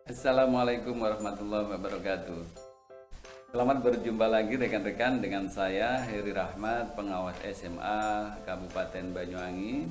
Assalamualaikum warahmatullahi wabarakatuh. Selamat berjumpa lagi rekan-rekan dengan saya Heri Rahmat, pengawas SMA Kabupaten Banyuwangi.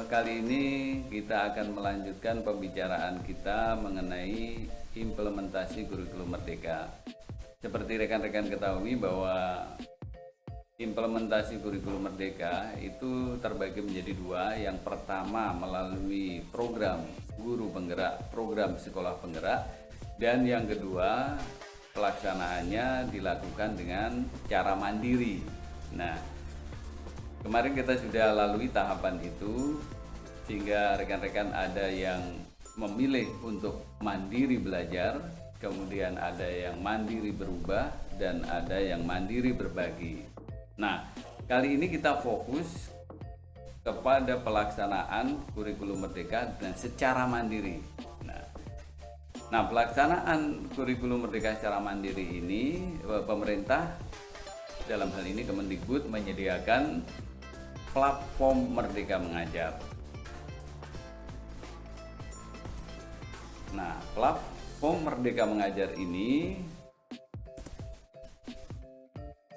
Kali ini kita akan melanjutkan pembicaraan kita mengenai implementasi kurikulum Merdeka. Seperti rekan-rekan ketahui bahwa implementasi kurikulum Merdeka itu terbagi menjadi dua. Yang pertama melalui program guru penggerak, program sekolah penggerak, dan yang kedua pelaksanaannya dilakukan dengan cara mandiri. Nah, kemarin kita sudah lalui tahapan itu sehingga rekan-rekan ada yang memilih untuk mandiri belajar, kemudian ada yang mandiri berubah, dan ada yang mandiri berbagi. Nah, kali ini kita fokus kepada pelaksanaan kurikulum Merdeka dan secara mandiri. Nah, pelaksanaan kurikulum Merdeka secara mandiri ini, pemerintah dalam hal ini Kemendikbud menyediakan platform Merdeka Mengajar. Nah, platform Merdeka Mengajar ini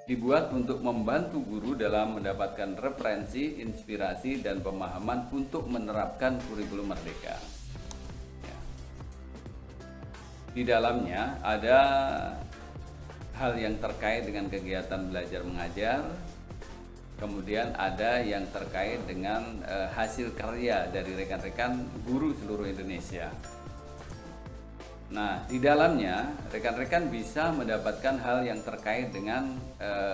dibuat untuk membantu guru dalam mendapatkan referensi, inspirasi, dan pemahaman untuk menerapkan kurikulum Merdeka. Di dalamnya ada hal yang terkait dengan kegiatan belajar mengajar, kemudian ada yang terkait dengan hasil karya dari rekan-rekan guru seluruh Indonesia. Nah, di dalamnya rekan-rekan bisa mendapatkan hal yang terkait dengan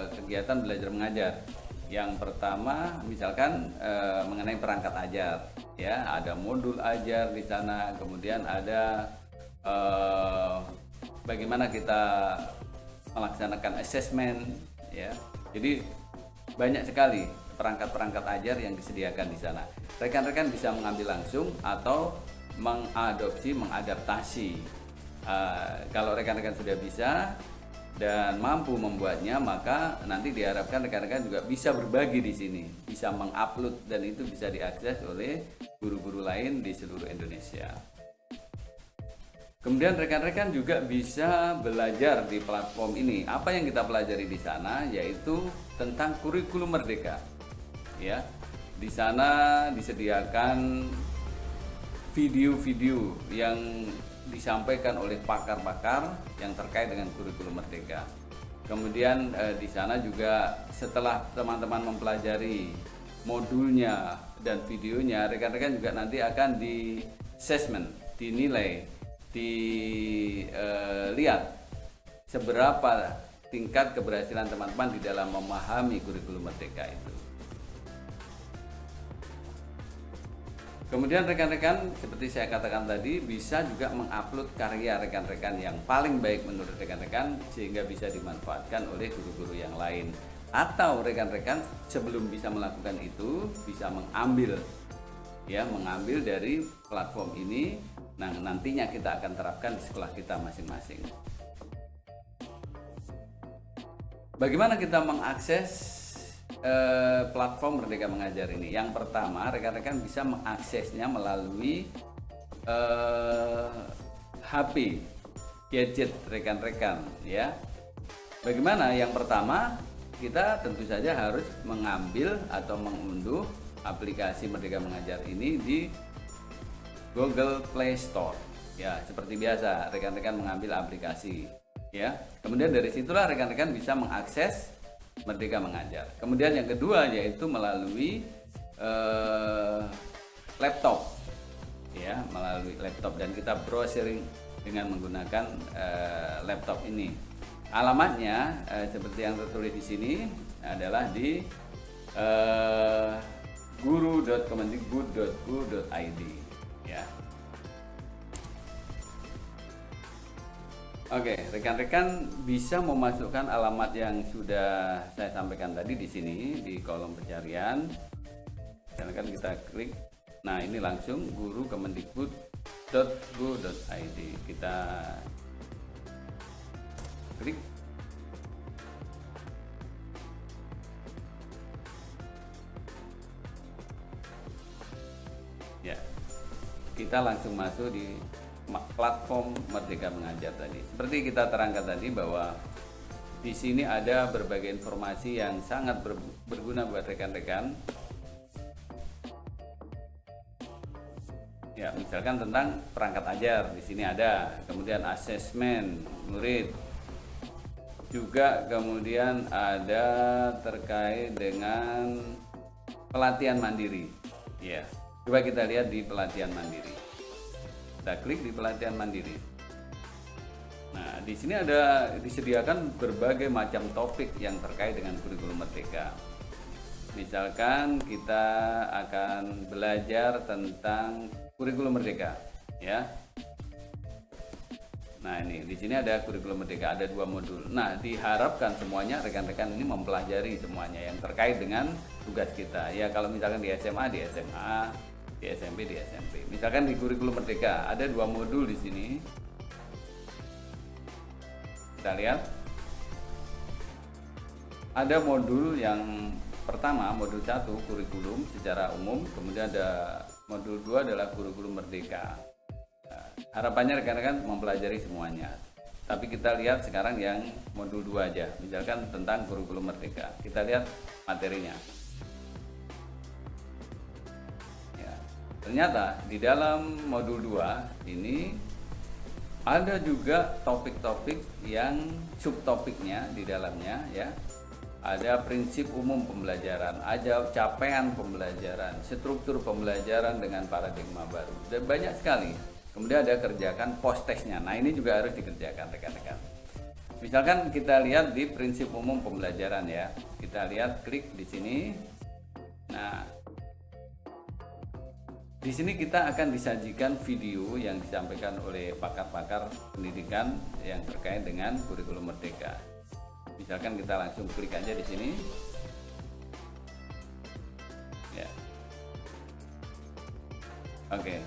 kegiatan belajar mengajar. Yang pertama, misalkan mengenai perangkat ajar, ya, ada modul ajar di sana, kemudian ada bagaimana kita melaksanakan asesmen, ya. Jadi banyak sekali perangkat-perangkat ajar yang disediakan di sana. Rekan-rekan bisa mengambil langsung atau mengadopsi, mengadaptasi. Kalau rekan-rekan sudah bisa dan mampu membuatnya, maka nanti diharapkan rekan-rekan juga bisa berbagi di sini, bisa mengupload, dan itu bisa diakses oleh guru-guru lain di seluruh Indonesia. Kemudian rekan-rekan juga bisa belajar di platform ini. Apa yang kita pelajari di sana yaitu tentang kurikulum Merdeka. Ya, di sana disediakan video-video yang disampaikan oleh pakar-pakar yang terkait dengan kurikulum Merdeka. Kemudian di sana juga setelah teman-teman mempelajari modulnya dan videonya, rekan-rekan juga nanti akan di assessment, dinilai, dilihat seberapa tingkat keberhasilan teman-teman di dalam memahami kurikulum Merdeka itu. Kemudian rekan-rekan, seperti saya katakan tadi, bisa juga mengupload karya rekan-rekan yang paling baik menurut rekan-rekan sehingga bisa dimanfaatkan oleh guru-guru yang lain. Atau rekan-rekan sebelum bisa melakukan itu bisa mengambil dari platform ini. Nah, nantinya kita akan terapkan di sekolah kita masing-masing. Bagaimana kita mengakses platform Merdeka Mengajar ini? Yang pertama, rekan-rekan bisa mengaksesnya melalui HP, gadget rekan-rekan, ya. Bagaimana? Yang pertama, kita tentu saja harus mengambil atau mengunduh aplikasi Merdeka Mengajar ini di Google Play Store. Ya, seperti biasa, rekan-rekan mengambil aplikasi, ya. Kemudian dari situlah rekan-rekan bisa mengakses Merdeka Mengajar. Kemudian yang kedua yaitu melalui laptop, ya, melalui laptop, dan kita browsing dengan menggunakan laptop ini. Alamatnya seperti yang tertulis di sini adalah di guru.kemendikbud.go.id, ya. Oke, rekan-rekan bisa memasukkan alamat yang sudah saya sampaikan tadi di sini di kolom pencarian. Rekan-rekan kita klik. Nah, ini langsung guru.kemendikbud.go.id. Kita klik. Ya. Kita langsung masuk di platform Merdeka Mengajar tadi. Seperti kita terangkan tadi bahwa di sini ada berbagai informasi yang sangat berguna buat rekan-rekan. Ya, misalkan tentang perangkat ajar di sini ada, kemudian asesmen murid, juga kemudian ada terkait dengan pelatihan mandiri. Ya, coba kita lihat di pelatihan mandiri. Kita klik di pelatihan mandiri. Nah, di sini ada disediakan berbagai macam topik yang terkait dengan kurikulum Merdeka. Misalkan kita akan belajar tentang kurikulum Merdeka, ya. Nah, ini di sini ada kurikulum Merdeka, ada 2 modul. Nah, diharapkan semuanya rekan-rekan ini mempelajari semuanya yang terkait dengan tugas kita. Ya, kalau misalkan di SMA, di SMA, di SMP, di SMP. Misalkan di kurikulum Merdeka ada 2 modul di sini. Kita lihat. Ada modul yang pertama, modul 1 kurikulum secara umum, kemudian ada modul 2 adalah kurikulum Merdeka. Nah, harapannya rekan-rekan mempelajari semuanya. Tapi kita lihat sekarang yang modul 2 aja, misalkan tentang kurikulum Merdeka. Kita lihat materinya. Ya, ternyata di dalam modul 2 ini ada juga topik-topik yang subtopiknya di dalamnya, ya. Ada prinsip umum pembelajaran, ada capaian pembelajaran, struktur pembelajaran dengan paradigma baru, dan banyak sekali. Kemudian ada kerjakan post testnya. Nah, ini juga harus dikerjakan rekan-rekan. Misalkan kita lihat di prinsip umum pembelajaran, ya. Kita lihat, klik di sini. Nah, di sini kita akan disajikan video yang disampaikan oleh pakar-pakar pendidikan yang terkait dengan kurikulum Merdeka. Misalkan kita langsung klik aja di sini, ya. Oke,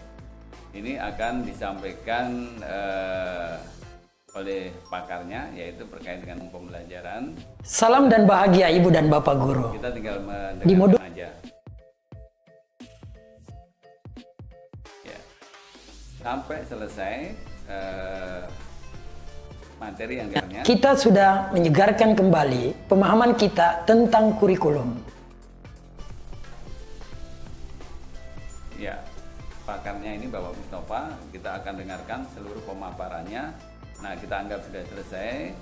ini akan disampaikan oleh pakarnya, yaitu terkait dengan pembelajaran. Salam dan bahagia Ibu dan Bapak Guru. Kita tinggal mendengarkan aja. Ya, sampai selesai materi yang diajarnya. Kita sudah menyegarkan kembali pemahaman kita tentang kurikulum. Ya, pakarnya ini Bapak Mustafa, kita akan dengarkan seluruh pemaparannya. Nah, kita anggap sudah selesai.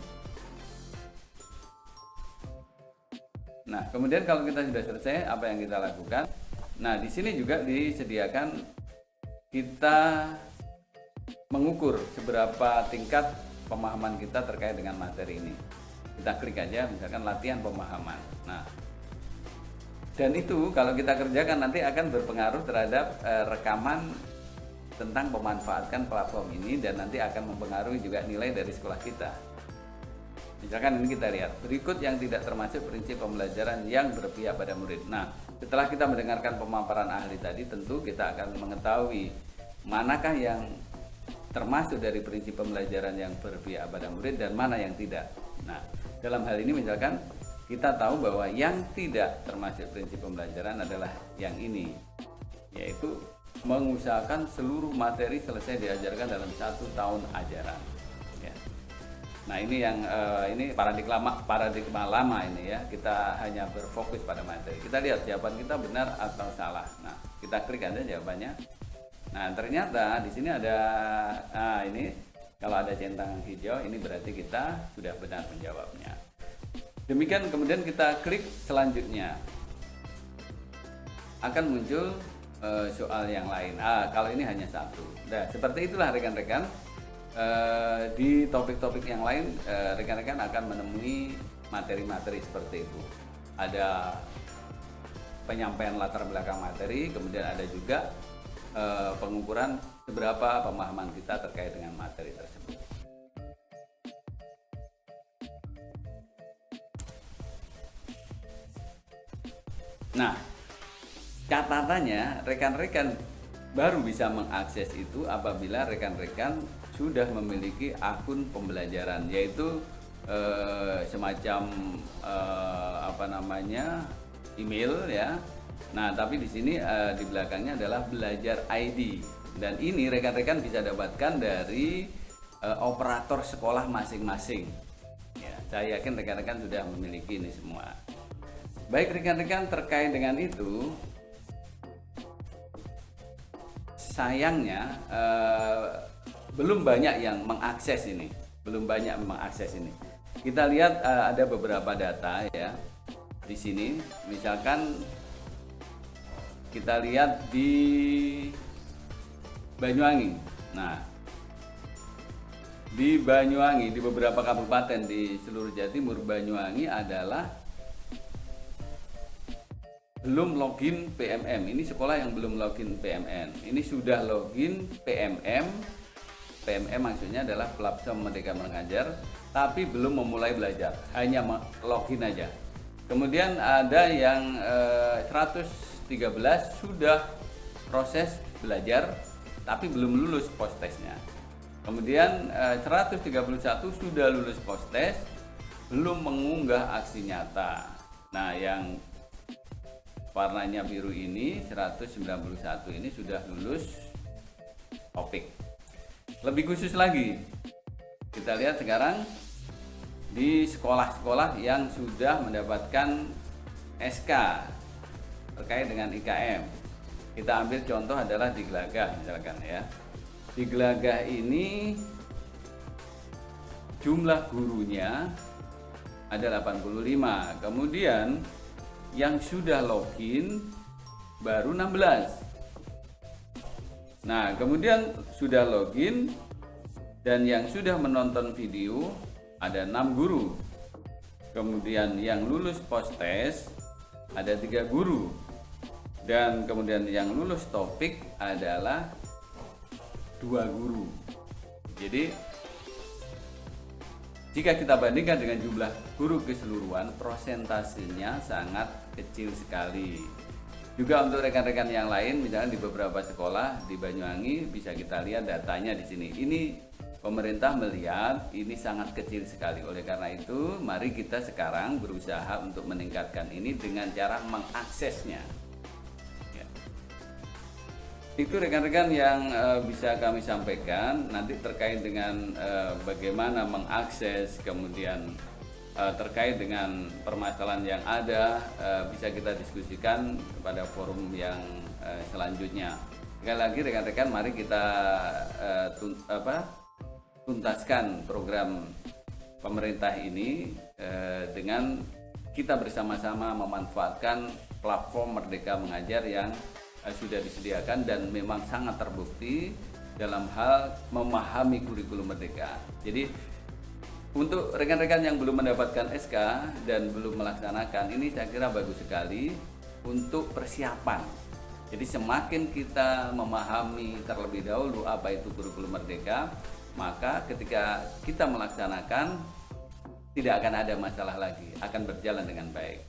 Nah, kemudian kalau kita sudah selesai, apa yang kita lakukan? Nah, di sini juga disediakan kita mengukur seberapa tingkat pemahaman kita terkait dengan materi ini. Kita klik aja, misalkan latihan pemahaman. Nah, dan itu kalau kita kerjakan nanti akan berpengaruh terhadap rekaman tentang memanfaatkan platform ini, dan nanti akan mempengaruhi juga nilai dari sekolah kita. Misalkan ini kita lihat, berikut yang tidak termasuk prinsip pembelajaran yang berpihak pada murid. Nah, setelah kita mendengarkan pemaparan ahli tadi, tentu kita akan mengetahui manakah yang termasuk dari prinsip pembelajaran yang berpihak pada murid dan mana yang tidak. Nah, dalam hal ini misalkan kita tahu bahwa yang tidak termasuk prinsip pembelajaran adalah yang ini, yaitu mengusahakan seluruh materi selesai diajarkan dalam 1 tahun ajaran. Ya. Nah, ini yang ini paradigma lama ini, ya. Kita hanya berfokus pada materi. Kita lihat jawaban kita benar atau salah. Nah, kita klik aja jawabannya. Nah, ternyata di sini ada, ini kalau ada centang hijau, ini berarti kita sudah benar menjawabnya. Demikian, kemudian kita klik selanjutnya, akan muncul soal yang lain. Kalau ini hanya 1. Nah, seperti itulah rekan-rekan. Di topik-topik yang lain, rekan-rekan akan menemui materi-materi seperti itu. Ada penyampaian latar belakang materi, kemudian ada juga pengukuran seberapa pemahaman kita terkait dengan materi tersebut. Nah, catatannya rekan-rekan baru bisa mengakses itu apabila rekan-rekan sudah memiliki akun pembelajaran, yaitu semacam email, ya. Nah, tapi di sini di belakangnya adalah belajar ID. Dan ini rekan-rekan bisa dapatkan dari operator sekolah masing-masing. Ya, saya yakin rekan-rekan sudah memiliki ini semua. Baik rekan-rekan, terkait dengan itu, sayangnya belum banyak yang mengakses ini, Kita lihat ada beberapa data ya di sini. Misalkan kita lihat di Banyuwangi. Nah, di Banyuwangi, di beberapa kabupaten di seluruh Jawa Timur, Banyuwangi adalah belum login PMM. Ini sekolah yang belum login PMN. Ini sudah login PMM. PMM maksudnya adalah platform Merdeka Mengajar, tapi belum memulai belajar, hanya login aja. Kemudian ada yang 113 sudah proses belajar, tapi belum lulus post-testnya. Kemudian 131 sudah lulus post-test, belum mengunggah aksi nyata. Nah, yang warnanya biru ini 191 ini sudah lulus topik. Lebih khusus lagi, kita lihat sekarang di sekolah-sekolah yang sudah mendapatkan SK terkait dengan IKM. Kita ambil contoh adalah di Gelagah misalkan ya. Di Gelagah ini jumlah gurunya ada 85. Kemudian yang sudah login baru 16. Nah, kemudian sudah login dan yang sudah menonton video ada 6 guru. Kemudian yang lulus post test ada 3 guru. Dan kemudian yang lulus topik adalah 2 guru. Jadi jika kita bandingkan dengan jumlah guru keseluruhan, prosentasenya sangat kecil sekali. Juga untuk rekan-rekan yang lain, misalnya di beberapa sekolah di Banyuwangi, bisa kita lihat datanya di sini. Ini pemerintah melihat ini sangat kecil sekali. Oleh karena itu, mari kita sekarang berusaha untuk meningkatkan ini dengan cara mengaksesnya. Ya. Itu rekan-rekan yang bisa kami sampaikan. Nanti terkait dengan bagaimana mengakses, kemudian terkait dengan permasalahan yang ada, bisa kita diskusikan pada forum yang selanjutnya. Sekali lagi rekan-rekan, mari kita tuntaskan program pemerintah ini dengan kita bersama-sama memanfaatkan platform Merdeka Mengajar yang sudah disediakan dan memang sangat terbukti dalam hal memahami kurikulum Merdeka. Jadi untuk rekan-rekan yang belum mendapatkan SK dan belum melaksanakan, ini saya kira bagus sekali untuk persiapan. Jadi semakin kita memahami terlebih dahulu apa itu kurikulum Merdeka, maka ketika kita melaksanakan tidak akan ada masalah lagi, akan berjalan dengan baik.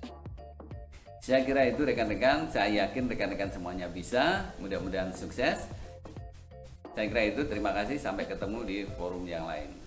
Saya kira itu rekan-rekan, saya yakin rekan-rekan semuanya bisa, mudah-mudahan sukses. Saya kira itu, terima kasih, sampai ketemu di forum yang lain.